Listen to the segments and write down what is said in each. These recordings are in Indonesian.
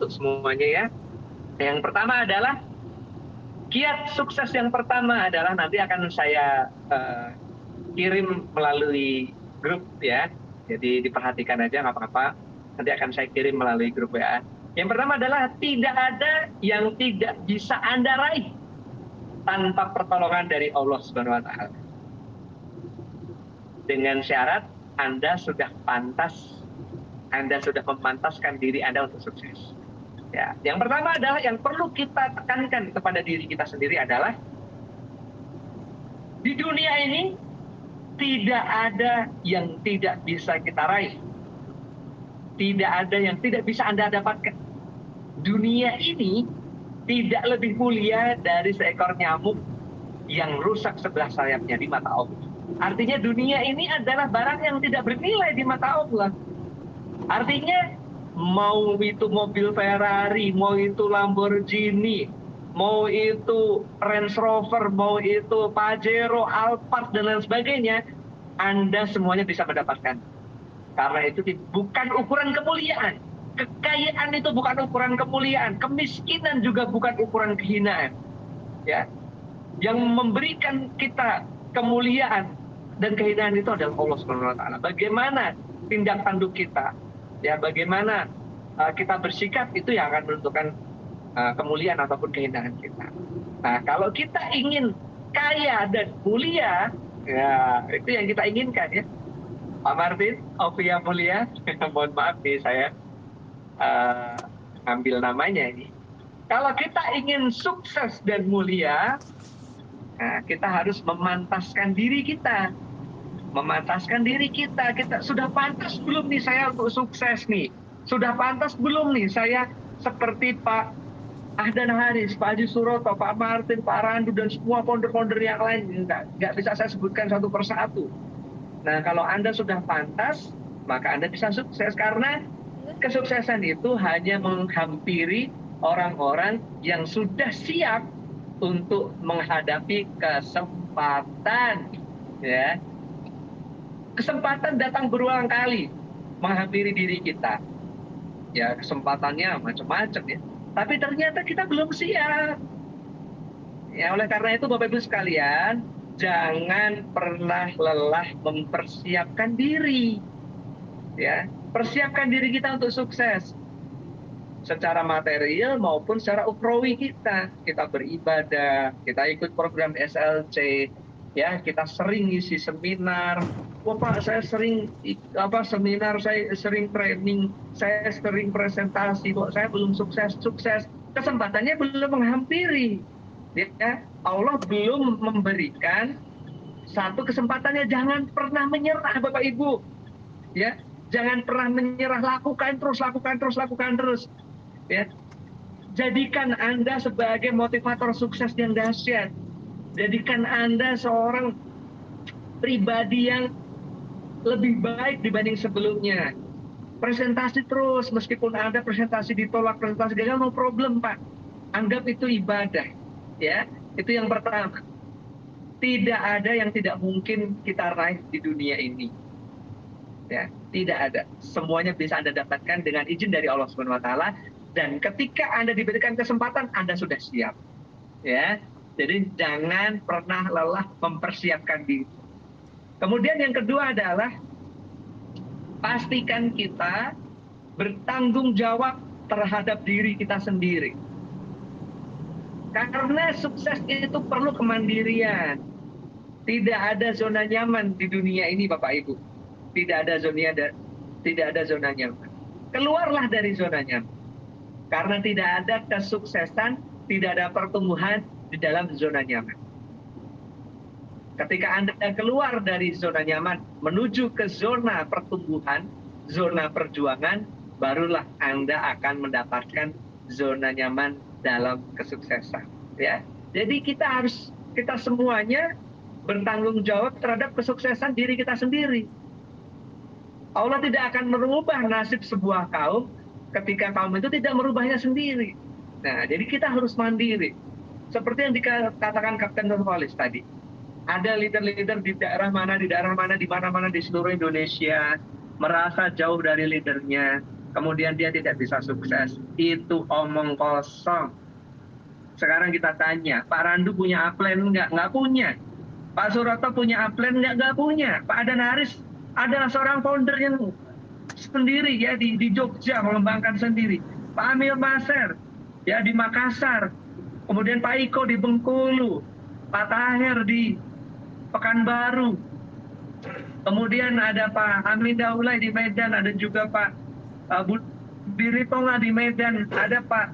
untuk semuanya ya. Yang pertama adalah kiat sukses yang pertama adalah nanti akan saya kirim melalui grup ya. Jadi diperhatikan aja nggak apa-apa. Nanti akan saya kirim melalui grup WA. Yang pertama adalah tidak ada yang tidak bisa Anda raih tanpa pertolongan dari Allah Subhanahu wa taala. Dengan syarat Anda sudah pantas, Anda sudah memantaskan diri Anda untuk sukses. Ya, yang pertama adalah yang perlu kita tekankan kepada diri kita sendiri adalah di dunia ini tidak ada yang tidak bisa kita raih. Tidak ada yang tidak bisa Anda dapatkan. Dunia ini tidak lebih mulia dari seekor nyamuk yang rusak sebelah sayapnya di mata Allah. Artinya dunia ini adalah barang yang tidak bernilai di mata Allah. Artinya mau itu mobil Ferrari, mau itu Lamborghini, mau itu Range Rover, mau itu Pajero, Alphard dan lain sebagainya, Anda semuanya bisa mendapatkan. Karena itu bukan ukuran kemuliaan. Kekayaan itu bukan ukuran kemuliaan. Kemiskinan juga bukan ukuran kehinaan. Ya, yang memberikan kita kemuliaan dan kehinaan itu adalah Allah Subhanahu wa taala. Bagaimana tindak tanduk kita, ya bagaimana kita bersikap itu yang akan menentukan kemuliaan ataupun kehinaan kita. Nah, kalau kita ingin kaya dan mulia, ya itu yang kita inginkan ya. Pak Martin, Ovia Mulia, mohon maaf nih saya ambil namanya ini. Kalau kita ingin sukses dan mulia, nah, kita harus memantaskan diri kita. Memantaskan diri kita. Kita sudah pantas belum nih saya untuk sukses nih? Sudah pantas belum nih saya seperti Pak Ahdan Haris, Pak Haji Suroto, Pak Martin, Pak Randu, dan semua founder-founder yang lain. Nggak bisa saya sebutkan satu persatu. Nah, kalau Anda sudah pantas, maka Anda bisa sukses. Karena kesuksesan itu hanya menghampiri orang-orang yang sudah siap untuk menghadapi kesempatan, ya. Kesempatan datang berulang kali menghampiri diri kita. Ya, kesempatannya macam-macam ya. Tapi ternyata kita belum siap. Ya, oleh karena itu Bapak Ibu sekalian, jangan pernah lelah mempersiapkan diri. Ya, persiapkan diri kita untuk sukses. Secara material maupun secara ukhrawi kita beribadah, kita ikut program SLC, ya kita sering isi seminar. Wah Pak, saya sering seminar, saya sering training, saya sering presentasi, kok saya belum sukses. Kesempatannya belum menghampiri, ya Allah belum memberikan satu kesempatannya. Jangan pernah menyerah Bapak Ibu, ya jangan pernah menyerah, lakukan terus. Ya, jadikan Anda sebagai motivator sukses yang dahsyat. Jadikan Anda seorang pribadi yang lebih baik dibanding sebelumnya. Presentasi terus, meskipun Anda presentasi ditolak, presentasi gagal, no problem Pak. Anggap itu ibadah. Ya, itu yang pertama. Tidak ada yang tidak mungkin kita raih di dunia ini. Ya, tidak ada. Semuanya bisa Anda dapatkan dengan izin dari Allah Subhanahu wa taala. Dan ketika Anda diberikan kesempatan, Anda sudah siap. Ya, jadi jangan pernah lelah mempersiapkan diri. Kemudian yang kedua adalah pastikan kita bertanggung jawab terhadap diri kita sendiri. Karena sukses itu perlu kemandirian. Tidak ada zona nyaman di dunia ini, Bapak Ibu. Tidak ada zona nyaman. Keluarlah dari zona nyaman. Karena tidak ada kesuksesan, tidak ada pertumbuhan di dalam zona nyaman. Ketika Anda keluar dari zona nyaman, menuju ke zona pertumbuhan, zona perjuangan, barulah Anda akan mendapatkan zona nyaman dalam kesuksesan. Ya, jadi kita semuanya bertanggung jawab terhadap kesuksesan diri kita sendiri. Allah tidak akan merubah nasib sebuah kaum ketika kaum itu tidak merubahnya sendiri. Nah, jadi kita harus mandiri. Seperti yang dikatakan Kapten Nurholis tadi. Ada leader-leader di mana-mana di seluruh Indonesia merasa jauh dari leadernya. kemudian dia tidak bisa sukses. Itu omong kosong. Sekarang kita tanya, Pak Randu punya upline nggak? Nggak punya. Pak Suroto punya upline nggak? Nggak punya. Pak Adan Haris adalah seorang founder yang sendiri ya di Jogja mengembangkan sendiri. Pak Amil Maser ya di Makassar. Kemudian Pak Iko di Bengkulu. Pak Tahir di Pekanbaru. Kemudian ada Pak Amin Daulay di Medan, ada juga Pak Budi Ritonga di Medan, ada Pak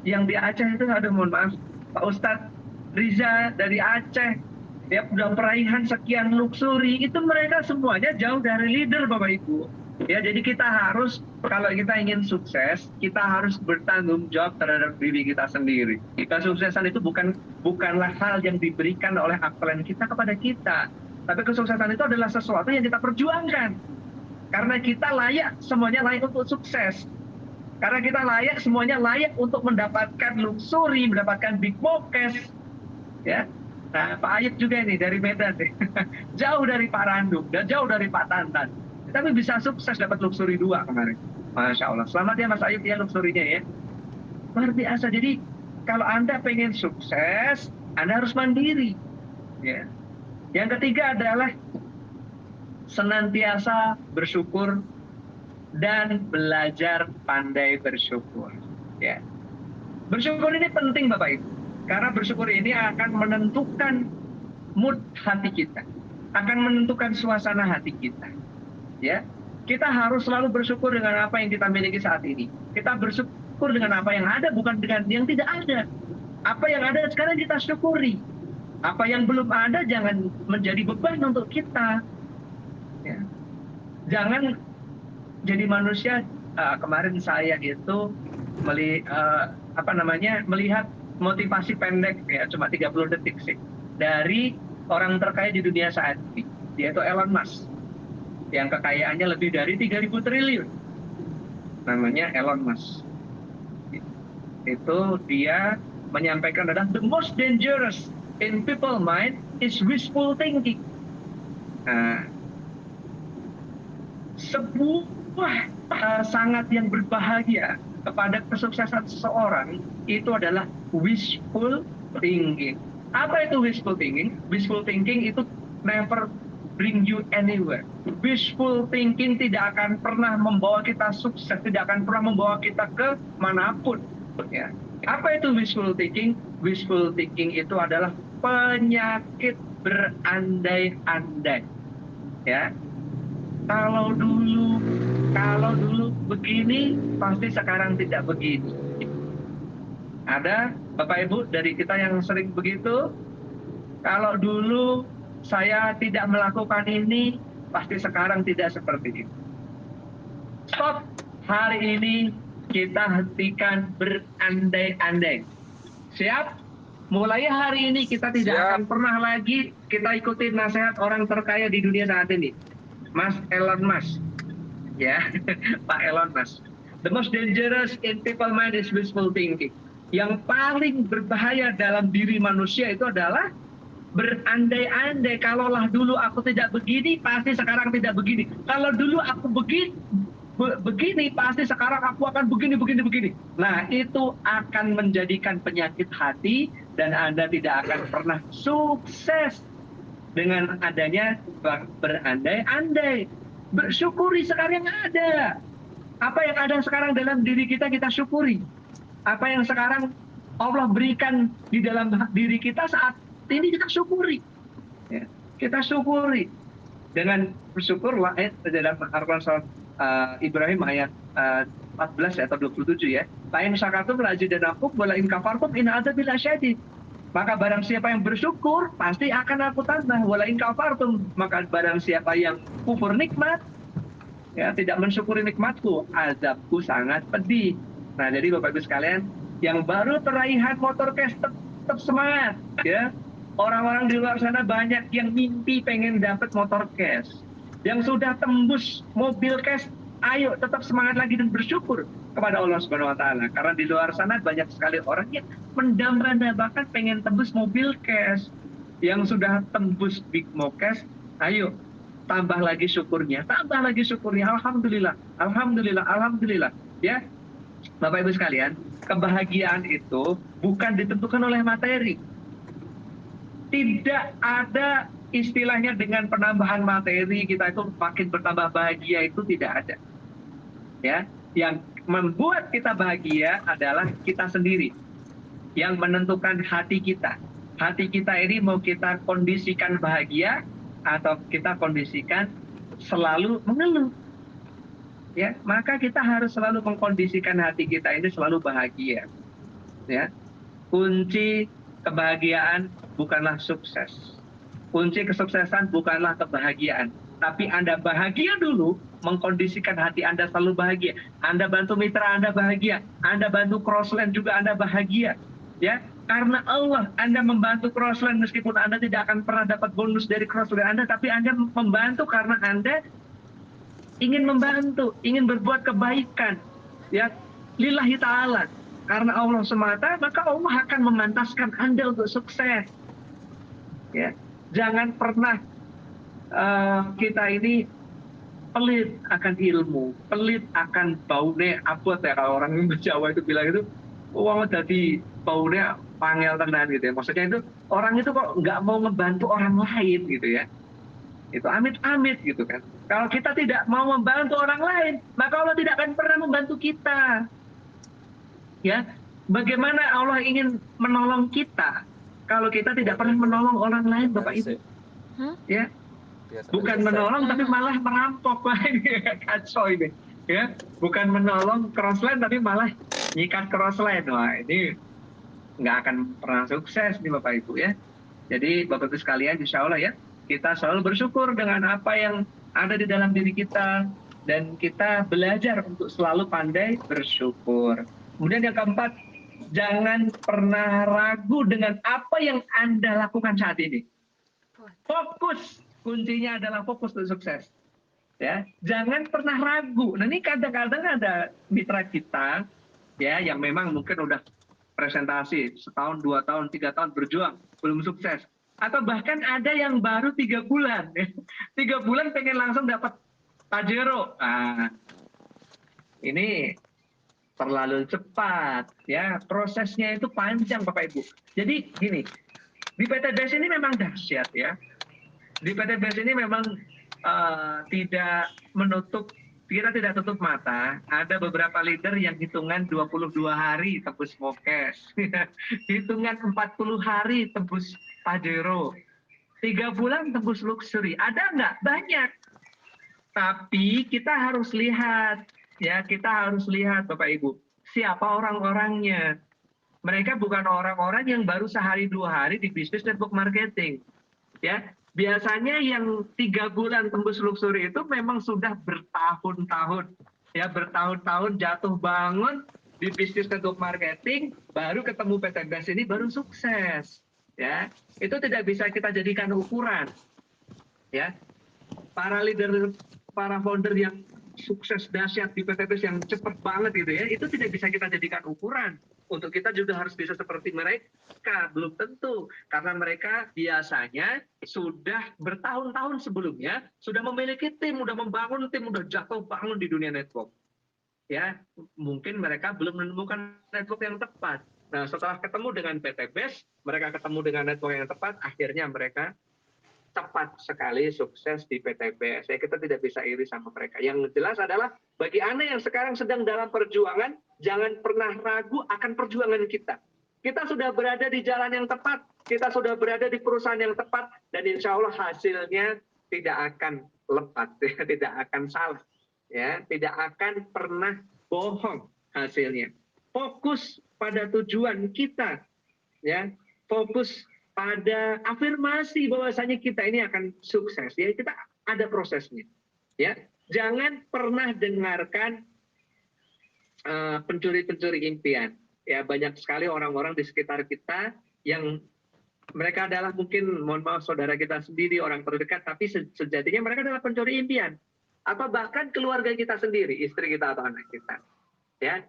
yang di Aceh itu, aduh mohon maaf, Pak Ustadz Riza dari Aceh, ya udah peraihan sekian luxury, itu mereka semuanya jauh dari leader Bapak Ibu. Ya, jadi kita harus, kalau kita ingin sukses, kita harus bertanggung jawab terhadap diri kita sendiri. Kesuksesan itu bukanlah hal yang diberikan oleh upline kita kepada kita, tapi kesuksesan itu adalah sesuatu yang kita perjuangkan. Karena kita layak, semuanya layak untuk sukses. Karena kita layak, semuanya layak untuk mendapatkan luxury, mendapatkan big cash. Ya. Nah, Pak Ayub juga ini dari Medan nih. Jauh dari Pak Randu dan jauh dari Pak Tantan. Tapi bisa sukses dapat luxury 2 kemarin. Masya Allah. Selamat ya Mas Ayub ya luxury-nya ya. Luar biasa. Jadi kalau Anda pengen sukses, Anda harus mandiri. Ya. Yang ketiga adalah senantiasa bersyukur dan belajar pandai bersyukur. Ya. Bersyukur ini penting Bapak Ibu. Karena bersyukur ini akan menentukan mood hati kita. Akan menentukan suasana hati kita. Ya, kita harus selalu bersyukur dengan apa yang kita miliki saat ini. Kita bersyukur dengan apa yang ada, bukan dengan yang tidak ada. Apa yang ada sekarang kita syukuri. Apa yang belum ada jangan menjadi beban untuk kita. Ya. Jangan jadi manusia. Kemarin saya itu melihat motivasi pendek ya, cuma 30 detik sih, dari orang terkaya di dunia saat ini, yaitu Elon Musk. Yang kekayaannya lebih dari 3.000 triliun. Namanya Elon Musk. Itu dia menyampaikan adalah the most dangerous in people mind is wishful thinking. Nah, sebuah sangat yang berbahaya kepada kesuksesan seseorang itu adalah wishful thinking. Apa itu wishful thinking? Wishful thinking itu never bring you anywhere. Wishful thinking tidak akan pernah membawa kita sukses, tidak akan pernah membawa kita ke manapun. Ya. Apa itu wishful thinking? Wishful thinking itu adalah penyakit berandai-andai. Ya. Kalau dulu begini, pasti sekarang tidak begini. Ada Bapak Ibu dari kita yang sering begitu? Kalau dulu saya tidak melakukan ini, pasti sekarang tidak seperti itu. Stop, hari ini kita hentikan berandai-andai. Siap? Mulai hari ini kita tidak akan pernah lagi kita ikuti nasihat orang terkaya di dunia saat ini. Mas Elon Musk. Ya, Pak Elon Musk. The most dangerous in people mind is wishful thinking. Yang paling berbahaya dalam diri manusia itu adalah berandai-andai. Kalaulah dulu aku tidak begini, pasti sekarang tidak begini. Kalau dulu aku begini, pasti sekarang aku akan begini. Nah, itu akan menjadikan penyakit hati dan Anda tidak akan pernah sukses dengan adanya berandai-andai. Bersyukuri sekarang yang ada. Apa yang ada sekarang dalam diri kita, kita syukuri. Apa yang sekarang Allah berikan di dalam diri kita saat ini, kita syukuri. Ya, kita syukuri. Dengan bersyukurlah, dalam Al-Quran surat Ibrahim ayat 14 atau 27 ya. Lain syakatum la'azidannakum wa la'in kafartum in adzabi lasyadid. Maka barang siapa yang bersyukur, pasti akan aku tambah. Wa la'in kafartum, maka barang siapa yang kufur nikmat, ya tidak mensyukuri nikmatku, azabku sangat pedih. Nah, jadi Bapak Ibu sekalian, yang baru peraihan motor cash tetap semangat ya. Orang-orang di luar sana banyak yang mimpi pengen dapat motor cash. Yang sudah tembus mobil cash, ayo tetap semangat lagi dan bersyukur kepada Allah Subhanahu wa taala. Karena di luar sana banyak sekali orang yang mendambakan pengen tembus mobil cash. Yang sudah tembus big cash, ayo tambah lagi syukurnya, alhamdulillah, alhamdulillah, alhamdulillah. Ya, Bapak Ibu sekalian, kebahagiaan itu bukan ditentukan oleh materi. Tidak ada istilahnya dengan penambahan materi kita itu makin bertambah bahagia, itu tidak ada. Ya, yang membuat kita bahagia adalah kita sendiri, yang menentukan hati kita. Hati kita ini mau kita kondisikan bahagia atau kita kondisikan selalu mengeluh. Ya, maka kita harus selalu mengkondisikan hati kita ini selalu bahagia. Ya, kunci kebahagiaan bukanlah sukses. Kunci kesuksesan bukanlah kebahagiaan. Tapi Anda bahagia dulu, mengkondisikan hati Anda selalu bahagia. Anda bantu mitra Anda bahagia. Anda bantu Crossland juga Anda bahagia. Ya, karena Allah Anda membantu Crossland meskipun Anda tidak akan pernah dapat bonus dari Crossland Anda, tapi Anda membantu karena Anda ingin membantu, ingin berbuat kebaikan. Ya, lillahi ta'ala. Karena Allah semata, maka Allah akan memantaskan Anda untuk sukses. Ya, jangan pernah kita ini pelit akan ilmu, pelit akan baune abot ya, kalau orang Jawa itu bilang itu, uang jadi baune pangel tenan gitu ya. Maksudnya itu orang itu kok nggak mau membantu orang lain gitu ya. Itu amit-amit gitu kan. Kalau kita tidak mau membantu orang lain, maka Allah tidak akan pernah membantu kita. Ya, bagaimana Allah ingin menolong kita kalau kita tidak pernah menolong orang lain, Bapak Ibu? Ya, bukan menolong tapi malah merampok. Wah, ini kacau ini. Ya, bukan menolong Crossland tapi malah nyikat Crossland. Wah, ini nggak akan pernah sukses nih Bapak Ibu ya. Jadi Bapak Ibu sekalian, insya Allah ya, kita selalu bersyukur dengan apa yang ada di dalam diri kita, dan kita belajar untuk selalu pandai bersyukur. Kemudian yang keempat, jangan pernah ragu dengan apa yang Anda lakukan saat ini. Fokus, kuncinya adalah fokus untuk sukses. Ya, jangan pernah ragu. Nah, ini kadang-kadang ada mitra kita ya yang memang mungkin udah presentasi setahun, 2 tahun, 3 tahun berjuang belum sukses, atau bahkan ada yang baru 3 bulan, 3 bulan pengen langsung dapat Pajero. Nah, ini terlalu cepat ya, prosesnya itu panjang Bapak Ibu. Jadi gini, di PTBS ini memang dahsyat ya. Di PTBS ini memang tidak menutup, kita tidak tutup mata. Ada beberapa leader yang hitungan 22 hari tembus Mokes, hitungan 40 hari tembus Pajero, 3 bulan tembus luxury. Ada nggak? Banyak. Tapi kita harus lihat, ya, kita harus lihat Bapak Ibu, siapa orang-orangnya. Mereka bukan orang-orang yang baru sehari 2 hari di bisnis network marketing. Ya, biasanya yang 3 bulan tembus luxury itu memang sudah bertahun-tahun, ya, bertahun-tahun jatuh bangun di bisnis network marketing, baru ketemu PTBS ini baru sukses. Ya, itu tidak bisa kita jadikan ukuran. Ya, para leader, para founder yang sukses dahsyat di PTBS yang cepat banget gitu ya, itu tidak bisa kita jadikan ukuran. Untuk kita juga harus bisa seperti mereka, belum tentu, karena mereka biasanya sudah bertahun-tahun sebelumnya sudah memiliki tim, sudah membangun tim, sudah jatuh bangun di dunia network. Ya, mungkin mereka belum menemukan network yang tepat. Nah, setelah ketemu dengan PTBS, mereka ketemu dengan network yang tepat, akhirnya mereka cepat sekali sukses di PTBS. Ya, kita tidak bisa iri sama mereka. Yang jelas adalah bagi Anda yang sekarang sedang dalam perjuangan, jangan pernah ragu akan perjuangan kita. Kita sudah berada di jalan yang tepat, kita sudah berada di perusahaan yang tepat, dan insya Allah hasilnya tidak akan lepas, tidak akan salah, ya, tidak akan pernah bohong hasilnya. Fokus pada tujuan kita, ya, fokus pada afirmasi bahwasanya kita ini akan sukses, ya, kita ada prosesnya, ya. Jangan pernah dengarkan pencuri-pencuri impian, ya. Banyak sekali orang-orang di sekitar kita yang mereka adalah mungkin, mohon maaf, saudara kita sendiri, orang terdekat, tapi sejatinya mereka adalah pencuri impian, atau bahkan keluarga kita sendiri, istri kita atau anak kita, ya.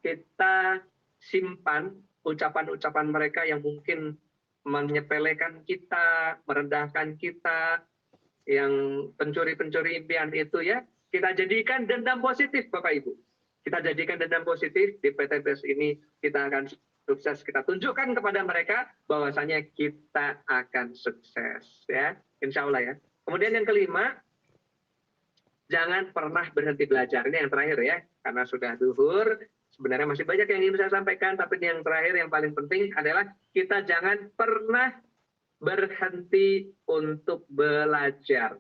Kita simpan ucapan-ucapan mereka yang mungkin menyepelekan kita, merendahkan kita, yang pencuri-pencuri impian itu ya, kita jadikan dendam positif Bapak Ibu. Kita jadikan dendam positif di PTBS ini, kita akan sukses, kita tunjukkan kepada mereka bahwasanya kita akan sukses ya, insya Allah ya. Kemudian yang kelima, jangan pernah berhenti belajar. Ini yang terakhir ya, karena sudah duhur. Sebenarnya masih banyak yang ingin saya sampaikan, tapi yang terakhir yang paling penting adalah kita jangan pernah berhenti untuk belajar.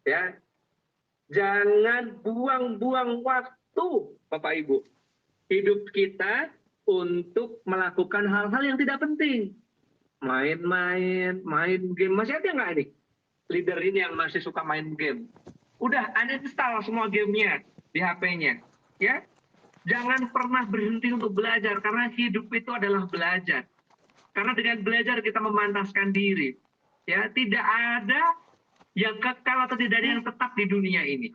Ya, jangan buang-buang waktu, Bapak Ibu. Hidup kita untuk melakukan hal-hal yang tidak penting. Main-main, main game. Masih ada nggak nih leader ini yang masih suka main game? Udah uninstall semua gamenya di HP-nya. Ya, jangan pernah berhenti untuk belajar, karena hidup itu adalah belajar. Karena dengan belajar kita memantaskan diri. Ya, tidak ada yang kekal atau tidak ada yang tetap di dunia ini.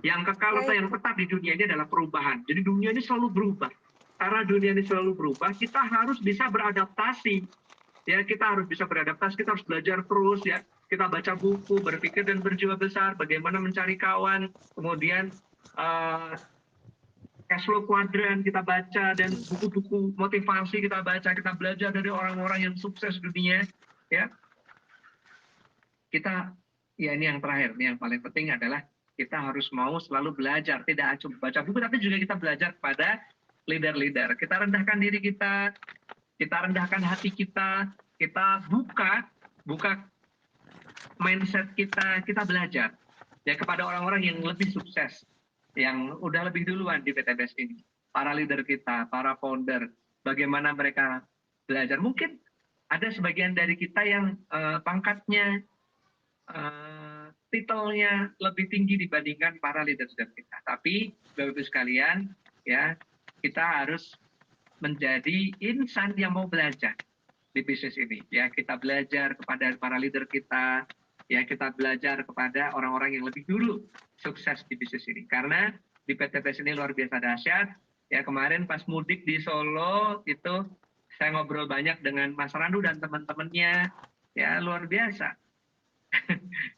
Yang kekal atau yang tetap di dunia ini adalah perubahan. Jadi dunia ini selalu berubah. Karena dunia ini selalu berubah, kita harus bisa beradaptasi. Ya, kita harus bisa beradaptasi, kita harus belajar terus ya. Kita baca buku, berpikir dan berjiwa besar, bagaimana mencari kawan, kemudian cash flow quadrant kita baca, dan buku-buku motivasi kita baca, kita belajar dari orang-orang yang sukses dunia ya. Kita ya, ini yang terakhir, ini yang paling penting adalah kita harus mau selalu belajar, tidak cuma baca buku tapi juga kita belajar kepada leader-leader. Kita rendahkan diri kita rendahkan hati kita buka mindset kita belajar ya kepada orang-orang yang lebih sukses, yang udah lebih duluan di PTBS ini, para leader kita, para founder, bagaimana mereka belajar. Mungkin ada sebagian dari kita yang pangkatnya, titelnya lebih tinggi dibandingkan para leader kita. Tapi Bapak Ibu sekalian, ya, kita harus menjadi insan yang mau belajar di bisnis ini. Ya, kita belajar kepada para leader kita, ya, kita belajar kepada orang-orang yang lebih dulu sukses di bisnis ini. Karena di PTBS ini luar biasa dahsyat. Ya, kemarin pas mudik di Solo itu saya ngobrol banyak dengan Mas Randu dan teman-temannya. Ya, luar biasa.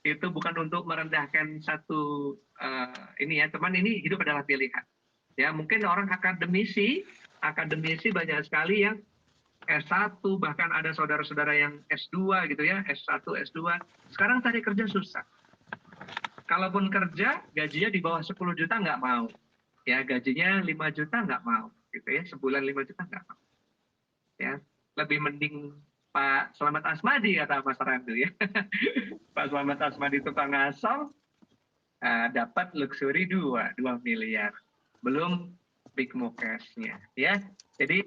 Itu bukan untuk merendahkan satu ini ya, teman, ini hidup adalah pilihan. Ya, mungkin orang akademisi banyak sekali yang S1, bahkan ada saudara-saudara yang S2 gitu ya, S1, S2. Sekarang cari kerja susah. Kalaupun kerja, gajinya di bawah 10 juta nggak mau. Ya, gajinya 5 juta nggak mau gitu ya, sebulan 5 juta nggak mau. Ya, lebih mending Pak Slamet Asmadi kata Mas Randu ya. Pak Slamet Asmadi tukang asal dapat luxury 2 miliar. Belum big cash-nya ya. Jadi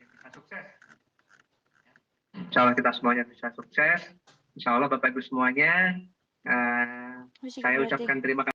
bisa sukses. Insya Allah kita semuanya bisa sukses. Insya Allah Bapak Ibu semuanya, saya ucapkan terima kasih.